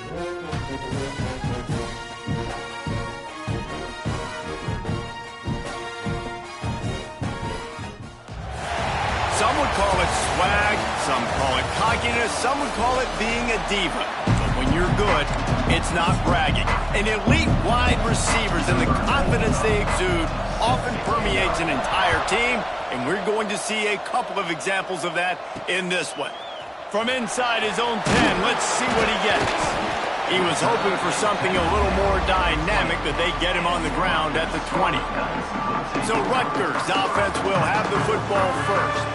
Some would call it swag, some call it cockiness, some would call it being a diva. But when you're good, it's not bragging. And elite wide receivers and the confidence they exude often permeates an entire team, and we're going to see a couple of examples of that in this one. From inside his own 10, let's see what he gets. He was hoping for something a little more dynamic, but they get him on the ground at the 20. So Rutgers' offense will have the football first.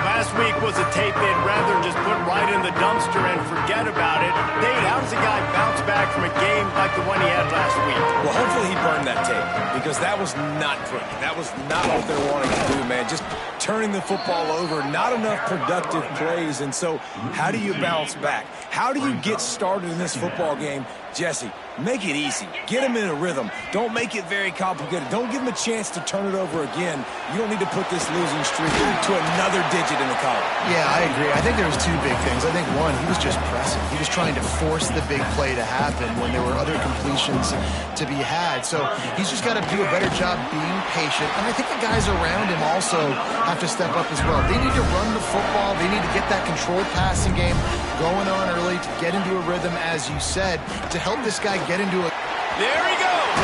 Last week was a tape they'd rather just put right in the dumpster and forget about it. Dave, how does a guy bounce back from a game like the one he had last week? Well, hopefully he burned that tape, because that was not great. That was not what they're wanting to do, man. Just turning the football over, not enough productive plays. And so how do you bounce back? How do you get started in this football game? Jesse, make it easy. Get him in a rhythm. Don't make it very complicated. Don't give him a chance to turn it over again. You don't need to put this losing streak to another digit in the column. Yeah, I agree. I think there was two big things. I think, one, he was just pressing. He was trying to force the big play to happen when there were other completions to be had. So he's just got to do a better job being patient. And I think the guys around him also have to step up as well. They need to run the football. They need to get that controlled passing game going on early to get into a rhythm, as you said, to help this guy get into a... There he goes!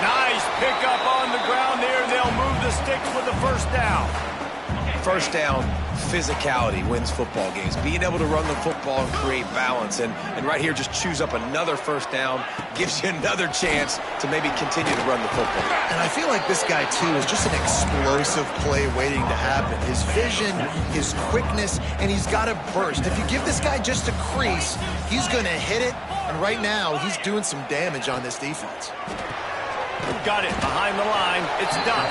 Nice pickup on the ground there. They'll move the sticks with the first down. First down, physicality wins football games. Being able to run the football and create balance. And right here, just choose up another first down, gives you another chance to maybe continue to run the football. And I feel like this guy, too, is just an explosive play waiting to happen. His vision, his quickness, and he's got a burst. If you give this guy just a crease, he's going to hit it. And right now, he's doing some damage on this defense. Got it behind the line. It's done.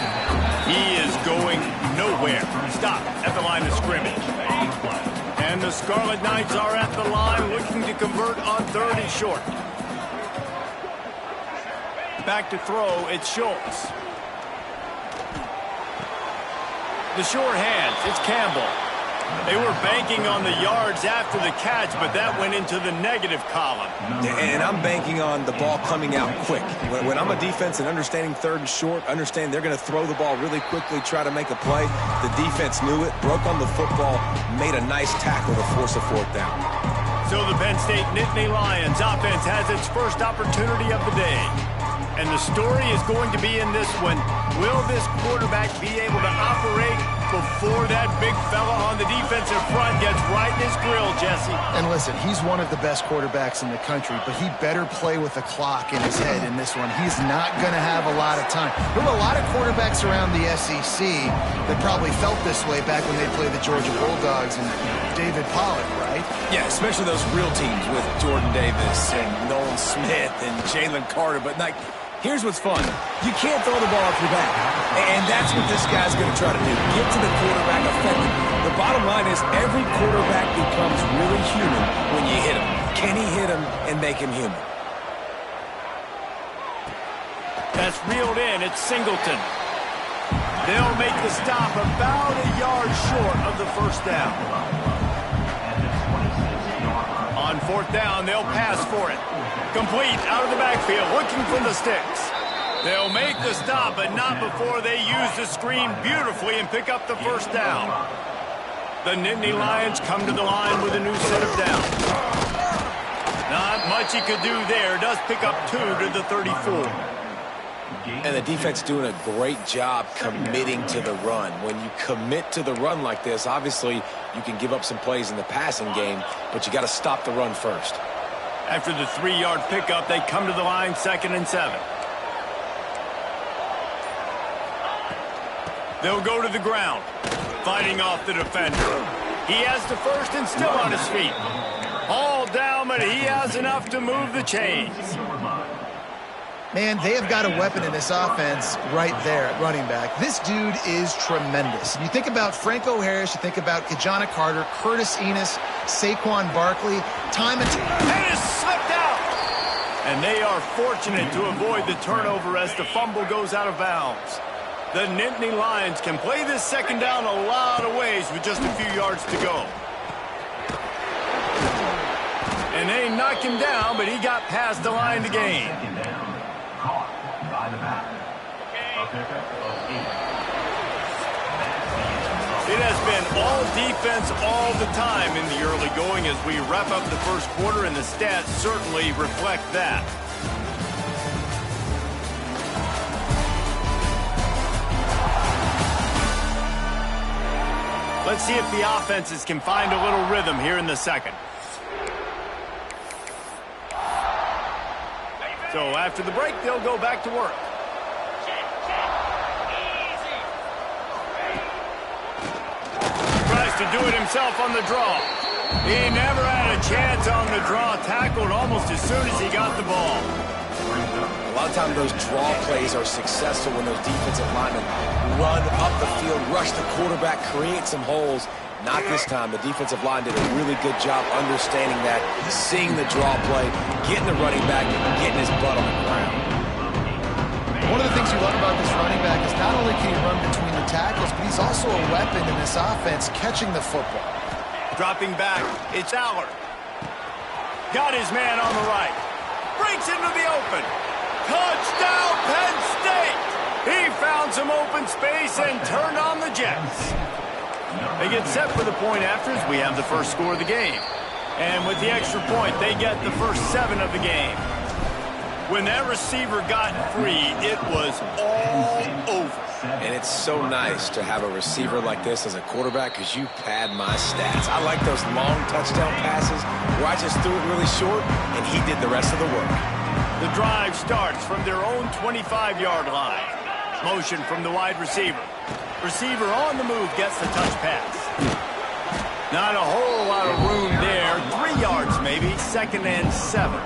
He is going nowhere. Stop at the line of scrimmage. And the Scarlet Knights are at the line looking to convert on third and short. Back to throw, it's Schultz. The short hands, it's Campbell. They were banking on the yards after the catch, but that went into the negative column. And I'm banking on the ball coming out quick. When I'm a defense and understanding third and short, understand they're going to throw the ball really quickly, try to make a play. The defense knew it, broke on the football, made a nice tackle to force a fourth down. So the Penn State Nittany Lions offense has its first opportunity of the day. And the story is going to be in this one. Will this quarterback be able to operate before that big fella on the defensive front gets right in his grill, Jesse? And listen, he's one of the best quarterbacks in the country, but he better play with the clock in his head in this one. He's not going to have a lot of time. There were a lot of quarterbacks around the SEC that probably felt this way back when they played the Georgia Bulldogs and David Pollock, right? Yeah, especially those real teams with Jordan Davis and Nolan Smith and Jalen Carter. But, like, here's what's fun. You can't throw the ball off your back. And that's what this guy's going to try to do. Get to the quarterback effectively. The bottom line is every quarterback becomes really human when you hit him. Can he hit him and make him human? That's reeled in. It's Singleton. They'll make the stop about a yard short of the first down. On fourth down, they'll pass for it. Complete out of the backfield, looking for the sticks. They'll make the stop, but not before they use the screen beautifully and pick up the first down. The Nittany Lions come to the line with a new set of downs. Not much he could do there. Does pick up 2 to the 34. And the defense doing a great job committing to the run. When you commit to the run like this, obviously you can give up some plays in the passing game, but you got to stop the run first. After the 3-yard pickup, they come to the line 2nd and 7. They'll go to the ground, fighting off the defender. He has the first and still on his feet. All down, but he has enough to move the chains. Man, they have got a weapon in this offense right there at running back. This dude is tremendous. You think about Franco Harris, you think about Kajana Carter, Curtis Enos, Saquon Barkley, time and time. And it's slipped out. And they are fortunate to avoid the turnover as the fumble goes out of bounds. The Nittany Lions can play this second down a lot of ways with just a few yards to go. And they knocked him down, but he got past the line to gain. It has been all defense all the time in the early going as we wrap up the first quarter, and the stats certainly reflect that. Let's see if the offenses can find a little rhythm here in the second. So after the break, they'll go back to work. Tries to do it himself on the draw. He never had a chance on the draw. Tackled almost as soon as he got the ball. A lot of times those draw plays are successful when those defensive linemen run up the field, rush the quarterback, create some holes. Not this time. The defensive line did a really good job understanding that, seeing the draw play, getting the running back, and getting his butt on the ground. One of the things you love about this running back is not only can he run between the tackles, but he's also a weapon in this offense, catching the football. Dropping back, it's Allard. Got his man on the right. Breaks into the open. Touchdown, Penn State! He found some open space and turned on the Jets. They get set for the point afters. We have the first score of the game. And with the extra point, they get the first 7 of the game. When that receiver got free, it was all over. And it's so nice to have a receiver like this as a quarterback because you pad my stats. I like those long touchdown passes where I just threw it really short and he did the rest of the work. The drive starts from their own 25-yard line. Motion from the wide receiver. Receiver on the move gets the touch pass. Not a whole lot of room there. 3 yards maybe, 2nd and 7.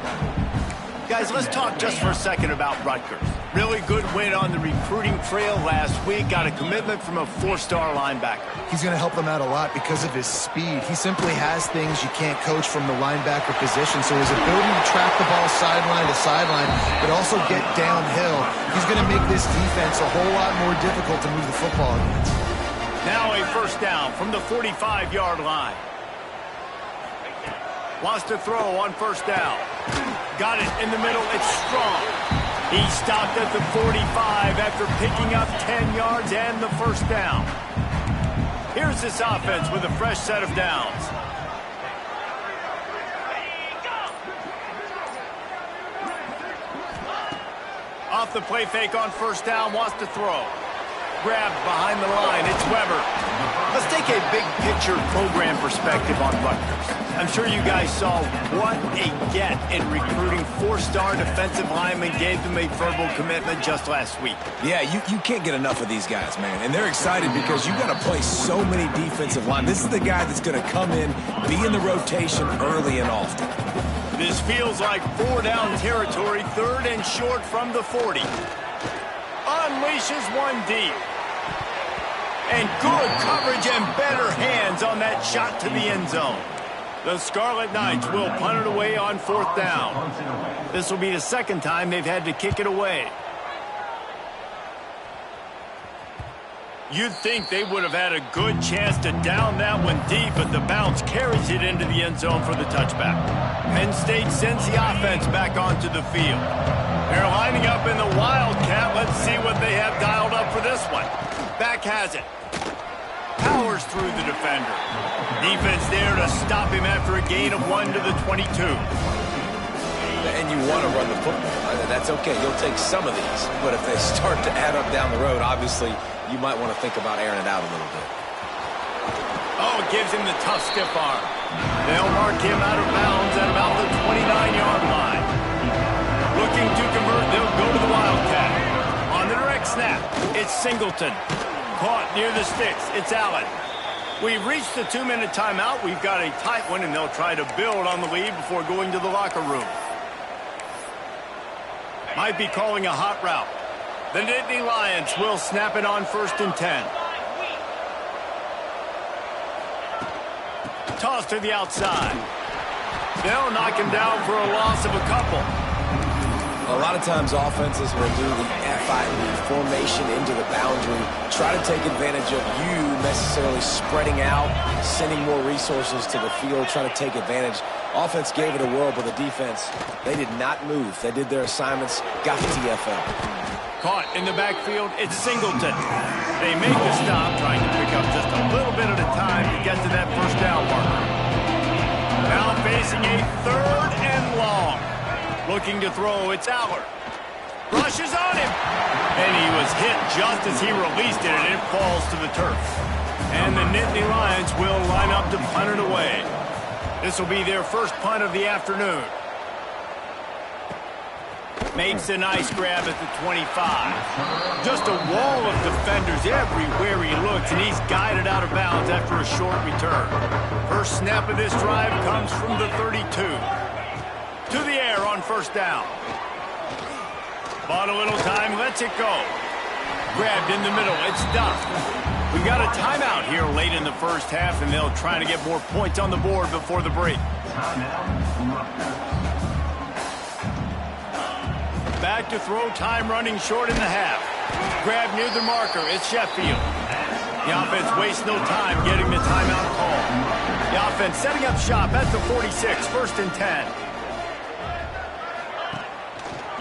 Guys, let's talk just for a second about Rutgers. Really good win on the recruiting trail last week. Got a commitment from a 4-star linebacker. He's going to help them out a lot because of his speed. He simply has things you can't coach from the linebacker position. So his ability to track the ball sideline to sideline, but also get downhill, he's going to make this defense a whole lot more difficult to move the football against. Now a first down from the 45-yard line. Wants to throw on first down. Got it in the middle. It's strong. He stopped at the 45 after picking up 10 yards and the first down. Here's this offense with a fresh set of downs. Off the play fake on first down, wants to throw. Grabbed behind the line, it's Weber. Let's take a big picture program perspective on Rutgers. I'm sure you guys saw what a get in recruiting 4-star defensive linemen, gave them a verbal commitment just last week. Yeah, you can't get enough of these guys, man. And they're excited because you got to play so many defensive line. This is the guy that's going to come in, be in the rotation early and often. This feels like 4-down territory, 3rd and short from the 40. Unleashes one deep. And good coverage and better hands on that shot to the end zone. The Scarlet Knights will punt it away on 4th down. This will be the 2nd time they've had to kick it away. You'd think they would have had a good chance to down that one deep, but the bounce carries it into the end zone for the touchback. Penn State sends the offense back onto the field. They're lining up in the Wildcat. Let's see what they have dialed up for this one. Back has it. Powers through the defender. Defense there to stop him after a gain of 1 to the 22. And you want to run the football. That's okay. You'll take some of these. But if they start to add up down the road, obviously, you might want to think about airing it out a little bit. Oh, it gives him the tough stiff arm. They'll mark him out of bounds at about the 29-yard line. Looking to convert, they'll go to the Wildcat. On the direct snap, it's Singleton. Caught near the sticks, it's Allen. We've reached the 2-minute timeout. We've got a tight one, and they'll try to build on the lead before going to the locker room. Might be calling a hot route. The Nittany Lions will snap it on 1st and 10. Toss to the outside. They'll knock him down for a loss of a couple. A lot of times offenses will do the FIB, formation into the boundary, try to take advantage of you necessarily spreading out, sending more resources to the field, trying to take advantage Offense gave it a whirl, but the defense, they did not move. They did their assignments, got the TFL. Caught in the backfield, it's Singleton. They make the stop, trying to pick up just a little bit at a time to get to that first down marker. Now facing a 3rd and long. Looking to throw, it's Allard. Rushes on him. And he was hit just as he released it, and it falls to the turf. And the Nittany Lions will line up to punt it away. This will be their first punt of the afternoon. Makes a nice grab at the 25. Just a wall of defenders everywhere he looks, and he's guided out of bounds after a short return. First snap of this drive comes from the 32. To the air on first down. Bought a little time, lets it go. Grabbed in the middle, it's Duff. We've got a timeout here late in the first half, and they'll try to get more points on the board before the break. Back to throw, time running short in the half. Grab near the marker, it's Sheffield. The offense wastes no time getting the timeout call. The offense setting up shop at the 46, 1st and 10.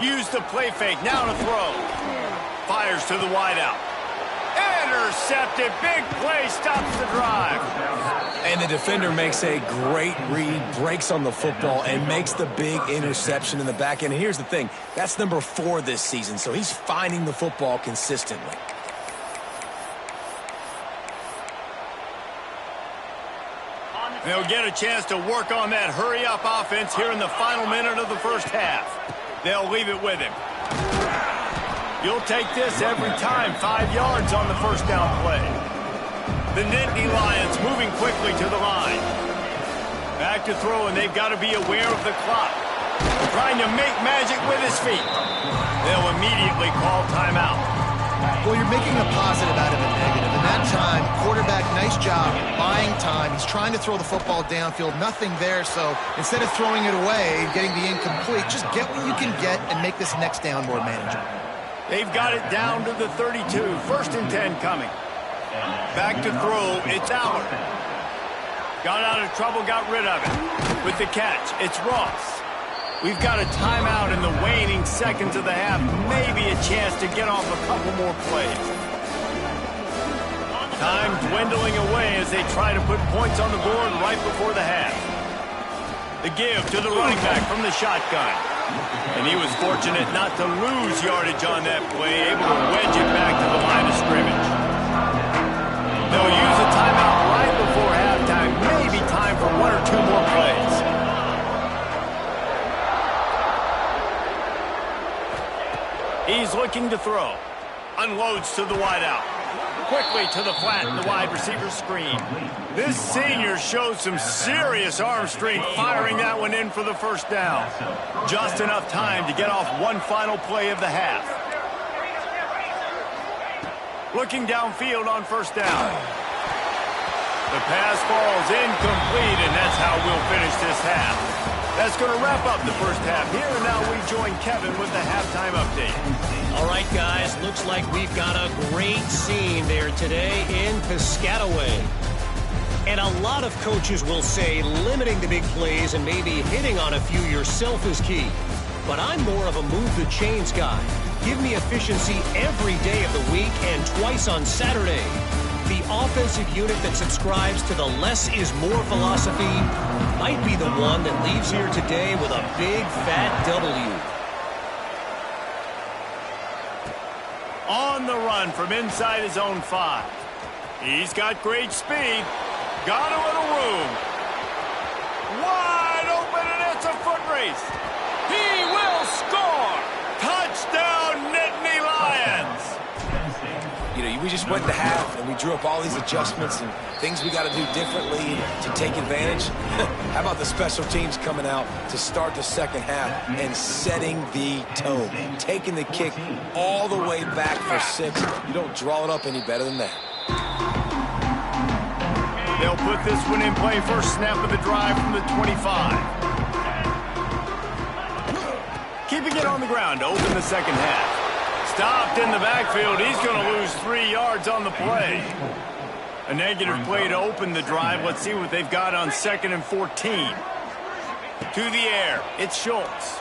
Use the play fake, now to throw. Fires to the wideout. Intercepted, big play, stops the drive. And the defender makes a great read, breaks on the football, and makes the big interception in the back end. And here's the thing, that's number 4 this season, so he's finding the football consistently. They'll get a chance to work on that hurry-up offense here in the final minute of the first half. They'll leave it with him. You'll take this every time. 5 yards on the first down play. The Nittany Lions moving quickly to the line. Back to throw, and they've got to be aware of the clock. Trying to make magic with his feet. They'll immediately call timeout. Well, you're making a positive out of a negative. And that time, quarterback, nice job buying time. He's trying to throw the football downfield. Nothing there, so instead of throwing it away, getting the incomplete, just get what you can get and make this next down more manageable. They've got it down to the 32. 1st and 10 coming. Back to throw, it's Allard. Got out of trouble, got rid of it. With the catch, it's Ross. We've got a timeout in the waning seconds of the half. Maybe a chance to get off a couple more plays. Time dwindling away as they try to put points on the board right before the half. The give to the running back from the shotgun. And he was fortunate not to lose yardage on that play, able to wedge it back to the line of scrimmage. They'll use a timeout right before halftime. Maybe time for 1 or 2 more plays. He's looking to throw. Unloads to the wideout. Quickly to the flat in the wide receiver screen. This senior shows some serious arm strength firing that one in for the first down. Just enough time to get off one final play of the half. Looking downfield on first down. The pass falls incomplete, and that's how we'll finish this half. That's going to wrap up the first half here, and now we join Kevin with the halftime update. All right, guys, looks like we've got a great scene there today in Piscataway. And a lot of coaches will say limiting the big plays and maybe hitting on a few yourself is key. But I'm more of a move the chains guy. Give me efficiency every day of the week and twice on Saturday. The offensive unit that subscribes to the less is more philosophy might be the one that leaves here today with a big fat W. On the run from inside his own 5. He's got great speed. Got a little room. Wide open, and it's a foot race. He will score. Touchdown, Nittany Lions. You know, we just went to half, and we drew up all these adjustments and things we got to do differently to take advantage. How about the special teams coming out to start the second half and setting the tone, taking the kick all the way back for 6. You don't draw it up any better than that. They'll put this one in play. First snap of the drive from the 25. Keeping it on the ground to open the second half. Stopped in the backfield. He's going to lose 3 yards on the play. A negative play to open the drive. Let's see what they've got on 2nd and 14. To the air, it's Schultz.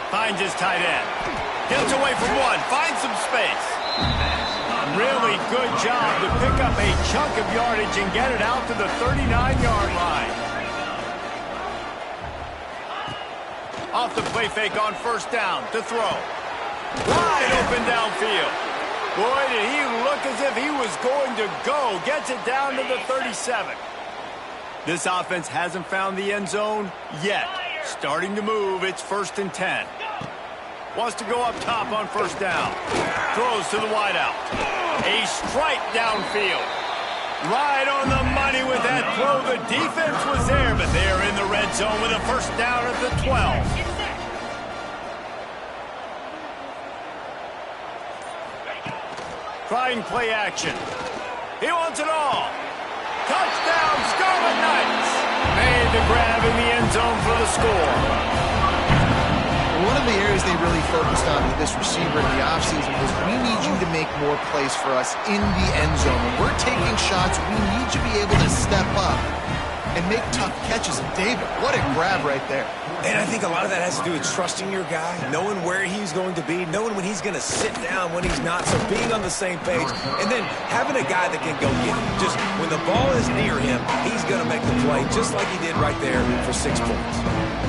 Finds his tight end. Gets away from one, finds some space. Really good job to pick up a chunk of yardage and get it out to the 39-yard line. Off the play fake on first down to throw. Wide open downfield. Boy, did he look as if he was going to go. Gets it down to the 37. This offense hasn't found the end zone yet. Starting to move, it's 1st and 10. Wants to go up top on first down. Throws to the wideout. A strike downfield. Right on the money with that throw. The defense was there, but they're in the red zone with a first down at the 12. Trying play action. He wants it all. Touchdown, Scarlet Knights. Made the grab in the end zone for the score. One of the areas they really focused on with this receiver in the offseason was we need you to make more plays for us in the end zone. When we're taking shots, we need you to be able to step up and make tough catches. And David, what a grab right there. And I think a lot of that has to do with trusting your guy, knowing where he's going to be, knowing when he's going to sit down, when he's not, so being on the same page, and then having a guy that can go get it. Just when the ball is near him, he's going to make the play, just like he did right there for 6 points.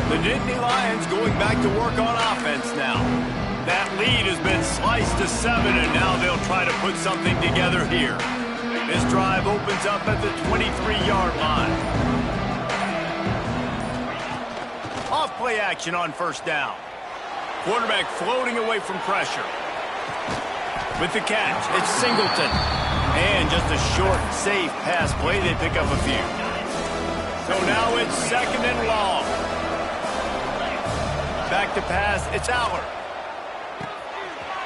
The Nittany Lions going back to work on offense now. That lead has been sliced to 7, and now they'll try to put something together here. This drive opens up at the 23-yard line. Off play action on first down. Quarterback floating away from pressure. With the catch, it's Singleton. And just a short, safe pass play, they pick up a few. So now it's 2nd and long. Back to pass, it's Aller.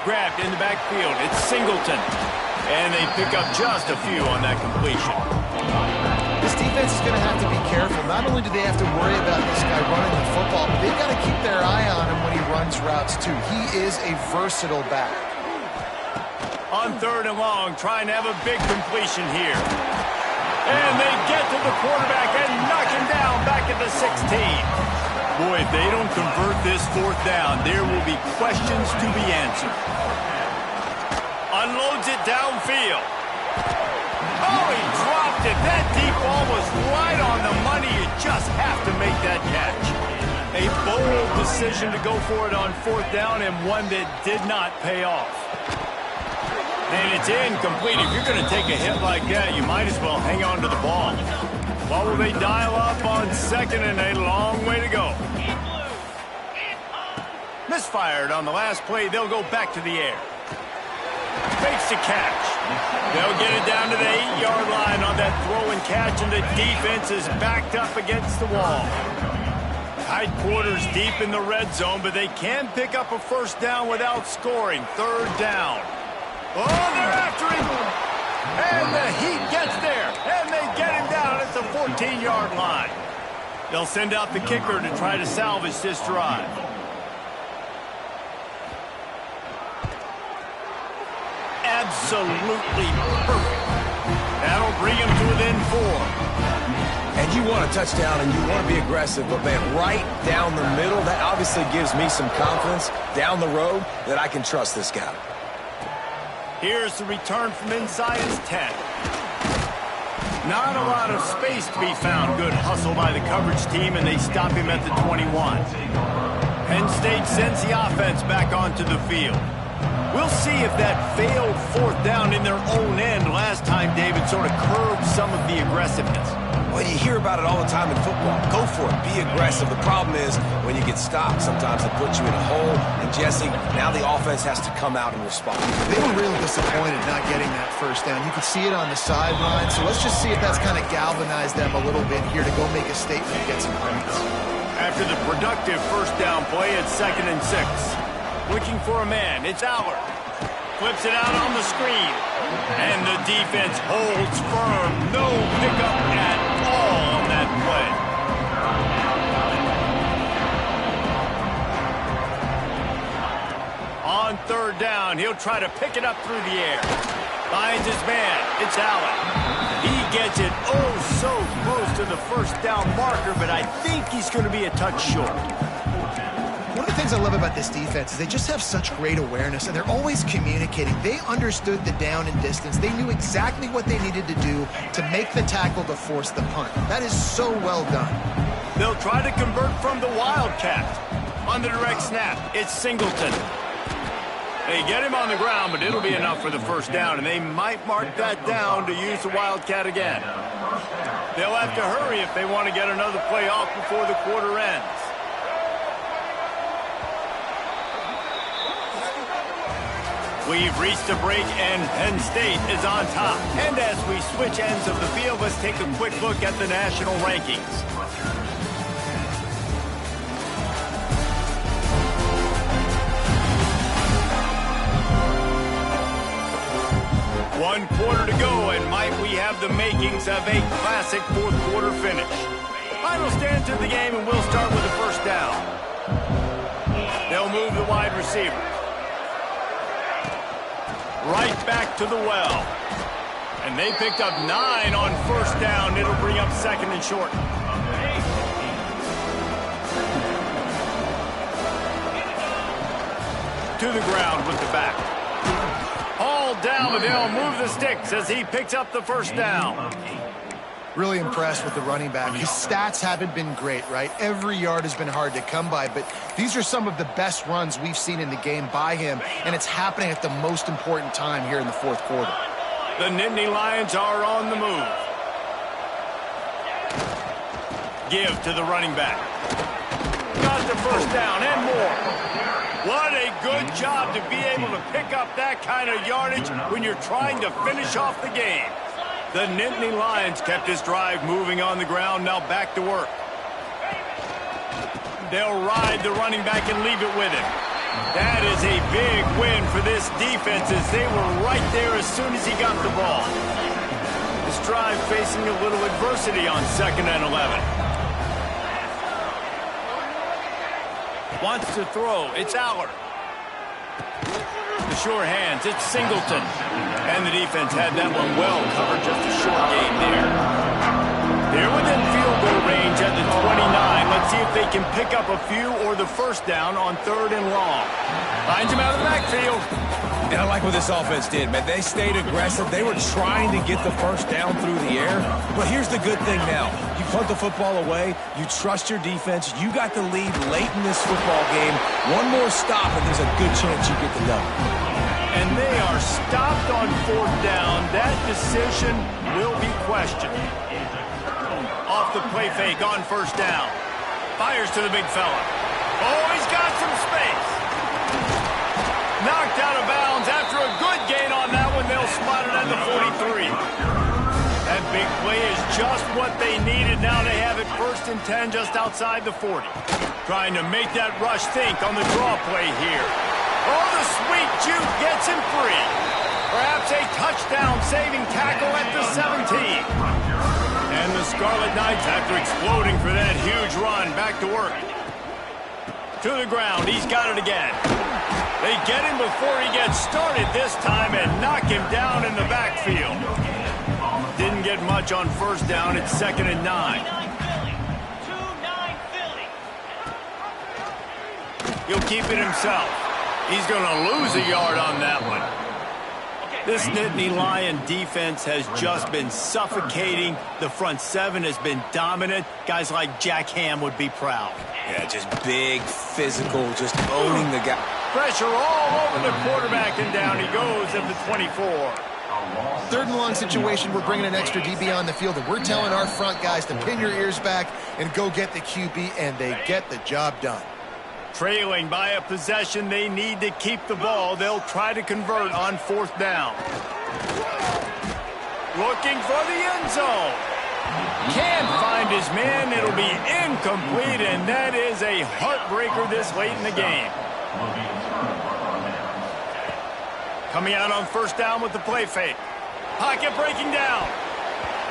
Grabbed in the backfield, it's Singleton. And they pick up just a few on that completion. This defense is going to have to be careful. Not only do they have to worry about this guy running the football, but they've got to keep their eye on him when he runs routes too. He is a versatile back. On 3rd and long, trying to have a big completion here. And they get to the quarterback and knock him down back at the 16. Boy, if they don't convert this 4th down, there will be questions to be answered. Unloads it downfield. Oh, he dropped it. That deep ball was right on the money. You just have to make that catch. A bold decision to go for it on 4th down, and one that did not pay off. And it's incomplete. If you're going to take a hit like that, you might as well hang on to the ball. What will they dial up on 2nd and a long way to go? Misfired on the last play. They'll go back to the air. Fakes the catch. They'll get it down to the 8-yard line on that throw and catch, and the defense is backed up against the wall. Tight quarters deep in the red zone, but they can pick up a first down without scoring. 3rd down. Oh, they're after him. And the Heat gets there, and they get him down at the 14-yard line. They'll send out the kicker to try to salvage this drive. Absolutely perfect. That'll bring him to within 4. And you want a touchdown and you want to be aggressive, but man, right down the middle, that obviously gives me some confidence down the road that I can trust this guy. Here's the return from inside his 10. Not a lot of space to be found. Good hustle by the coverage team, and they stop him at the 21. Penn State sends the offense back onto the field. We'll see if that failed 4th down in their own end last time, David, sort of curbed some of the aggressiveness. Well, you hear about it all the time in football. Go for it. Be aggressive. The problem is when you get stopped, sometimes it puts you in a hole. And, Jesse, now the offense has to come out and respond. They were really disappointed not getting that first down. You could see it on the sideline. So let's just see if that's kind of galvanized them a little bit here to go make a statement and get some points. After the productive first down play, it's 2nd and 6. Looking for a man. It's Aller. Flips it out on the screen. And the defense holds firm. No pickup at all on that play. On 3rd down, he'll try to pick it up through the air. Finds his man. It's Allen. He gets it oh so close to the first down marker, but I think he's going to be a touch short. One of the things I love about this defense is they just have such great awareness, and they're always communicating. They understood the down and distance. They knew exactly what they needed to do to make the tackle to force the punt. That is so well done. They'll try to convert from the Wildcat. On the direct snap, it's Singleton. They get him on the ground, but it'll be enough for the first down, and they might mark that down to use the Wildcat again. They'll have to hurry if they want to get another play off before the quarter ends. We've reached a break, and Penn State is on top. And as we switch ends of the field, let's take a quick look at the national rankings. One quarter to go, and might we have the makings of a classic fourth quarter finish. Final stand to the game, and we'll start with the first down. They'll move the wide receiver. Right back to the well. And they picked up 9 on first down. It'll bring up second and short. To the ground with the back. All down, but they'll move the sticks as he picks up the first down. Really impressed with the running back. His stats haven't been great, right? Every yard has been hard to come by, but these are some of the best runs we've seen in the game by him, and it's happening at the most important time here in the fourth quarter. The Nittany Lions are on the move. Give to the running back. Got the first down and more. What a good job to be able to pick up that kind of yardage when you're trying to finish off the game. The Nittany Lions kept this drive moving on the ground, now back to work. They'll ride the running back and leave it with him. That is a big win for this defense as they were right there as soon as he got the ball. This drive facing a little adversity on 2nd and 11. Wants to throw. It's Aller. The sure hands. It's Singleton. And the defense had that one well covered. Just a short game there. They're within field goal range at the 29. Let's see if they can pick up a few or the first down on 3rd and long. Finds him out of the backfield. And I like what this offense did, man. They stayed aggressive. They were trying to get the first down through the air. But here's the good thing now. You punt the football away. You trust your defense. You got the lead late in this football game. One more stop, and there's a good chance you get the double. And they are stopped on 4th down. That decision will be questioned. Off the play fake on 1st down. Fires to the big fella. Oh, he's got some space. Knocked out of bounds after a good gain on that one. They'll spot it at the 43. That big play is just what they needed. Now they have it 1st and 10 just outside the 40. Trying to make that rush think on the draw play here. Oh, the sweet juke gets him free. Perhaps a touchdown-saving tackle at the 17. And the Scarlet Knights, after exploding for that huge run, back to work. To the ground. He's got it again. They get him before he gets started this time and knock him down in the backfield. Didn't get much on 1st down. It's 2nd and 9. He'll keep it himself. He's going to lose a yard on that one. This Nittany Lion defense has just been suffocating. The front 7 has been dominant. Guys like Jack Ham would be proud. Yeah, just big, physical, just owning the guy. Pressure all over the quarterback, and down he goes at the 24. 3rd and long situation, we're bringing an extra DB on the field, and we're telling our front guys to pin your ears back and go get the QB, and they get the job done. Trailing by a possession, they need to keep the ball. They'll try to convert on 4th down. Looking for the end zone. Can't find his man. It'll be incomplete, and that is a heartbreaker this late in the game. Coming out on 1st down with the play fake. Pocket breaking down.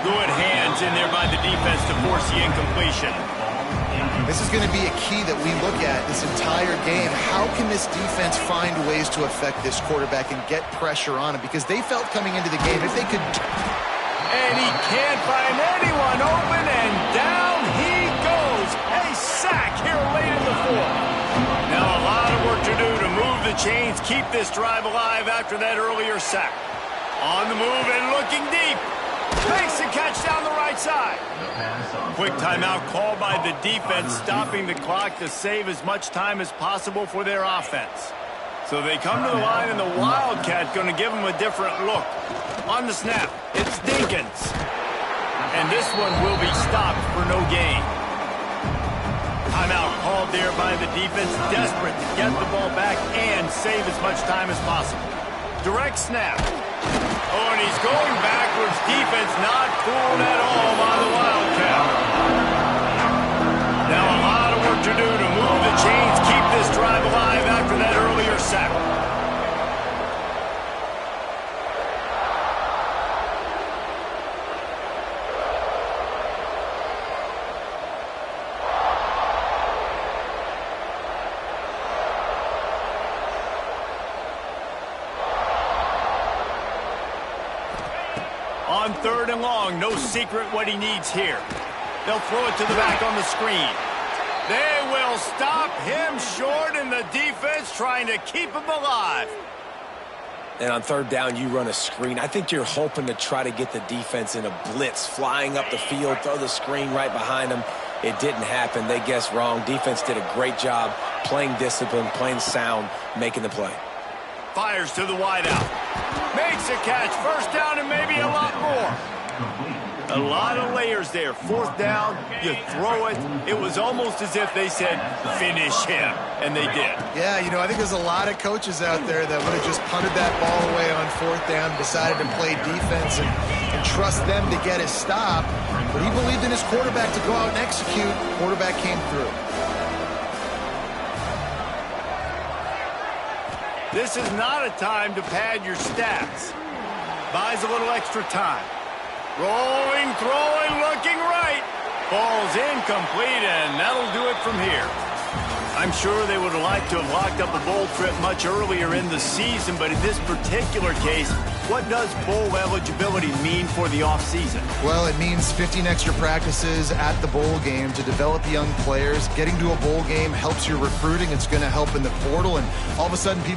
Good hands in there by the defense to force the incompletion. This is going to be a key that we look at this entire game. How can this defense find ways to affect this quarterback and get pressure on him? Because they felt coming into the game, if they could... And he can't find anyone open, and down he goes. A sack here late in the fourth. Now a lot of work to do to move the chains, keep this drive alive after that earlier sack. On the move and looking deep. Makes the catch down the right side. Quick timeout called by the defense, stopping the clock to save as much time as possible for their offense. So they come to the line, and the Wildcat going to give them a different look. On the snap, it's Dinkins. And this one will be stopped for no gain. Timeout called there by the defense, desperate to get the ball back and save as much time as possible. Direct snap. Oh, and he's going backwards. Defense not fooled at all by the Wildcat. Now a lot of work to do to move the chains, keep this drive alive after that earlier sack. On 3rd and long, no secret what he needs here. They'll throw it to the back on the screen. They will stop him short, and the defense trying to keep him alive. And on 3rd down, you run a screen. I think you're hoping to try to get the defense in a blitz, flying up the field, throw the screen right behind them. It didn't happen. They guessed wrong. Defense did a great job playing discipline, playing sound, making the play. Fires to the wideout. Makes a catch. 1st down and maybe a lot more. A lot of layers there. 4th down, you throw it. It was almost as if they said, finish him. And they did. Yeah, you know, I think there's a lot of coaches out there that would have just punted that ball away on 4th down, decided to play defense and trust them to get his stop. But he believed in his quarterback to go out and execute. Quarterback came through. This is not a time to pad your stats. Buys a little extra time. Rolling, throwing, looking right. Ball's incomplete, and that'll do it from here. I'm sure they would have liked to have locked up a bowl trip much earlier in the season, but in this particular case, what does bowl eligibility mean for the offseason? Well, it means 15 extra practices at the bowl game to develop young players. Getting to a bowl game helps your recruiting. It's going to help in the portal, and all of a sudden people